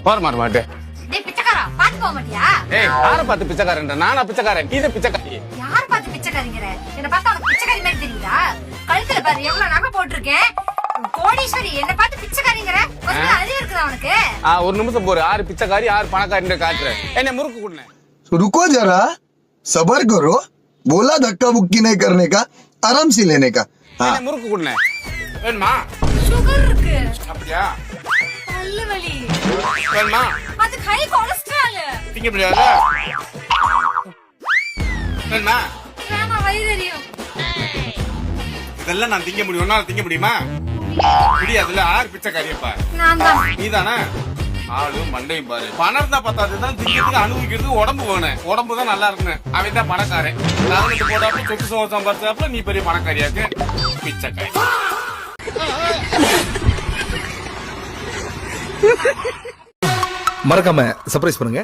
போற மாற மாட்டேன். டேய் பிச்சைக்காரா, பாத்து போக மாட்டியா? ஏய், யாரை பார்த்து பிச்சைக்காரன்ற? நானா பிச்சைக்காரன்? நீ தான் பிச்சைக்காரி. யார பார்த்து பிச்சைக்காரிங்கற? என்ன பார்த்தா உனக்கு பிச்சைக்காரி மாதிரி தெரியுதா? கழுத்துல பாரு எவ்வளவு நகை போட்டிருக்கேன். கோடீஸ்வரி, என்ன பார்த்து பிச்சைக்காரிங்கற? கொஞ்சம் அறிவு இருக்குதா உனக்கு? ஒரு நிமிஷம் போற. யாரு பிச்சைக்காரி யாரு பணக்காரின்ற காட்டுற? என்ன முறுக்கு குடுனே. रुको जरा, सबर करो। बोला धक्का बुक्की नहीं करने का, आराम से लेने का। என்ன முறுக்கு குடுனே. வேணுமா? சுகர் இருக்கு. அப்படியா? பல்லு வலி. வேணுமா? அது ஹை கொலஸ்ட்ரால். திங்க முடியாதா? வேணுமா? வேணா, வயிறறியும். இதெல்லாம் நான் திங்க முடியும். உன்னால திங்க முடியுமா? முடியாதுல்ல. யாரு பிச்சைக்காரியப்பா? நான் தான். நீதானே? ஆளு மண்டையும் பாரு. பணம் இருந்தா பத்தாதுதான் திங்கிறதுக்கு அனுபவிக்கிறதுக்கு உடம்பு வேணும். உடம்பு தான் நல்லா இருக்கணும். அவன் தான் பணக்காரன். கவனிட்டு போடாப்ப சொத்து சோகம் சம்பாதிச்சாப்புல நீ பெரிய பணக்காரியாக்கு. பிச்சைக்காரி. மறக்காம சர்ப்ரைஸ் பண்ணுங்க.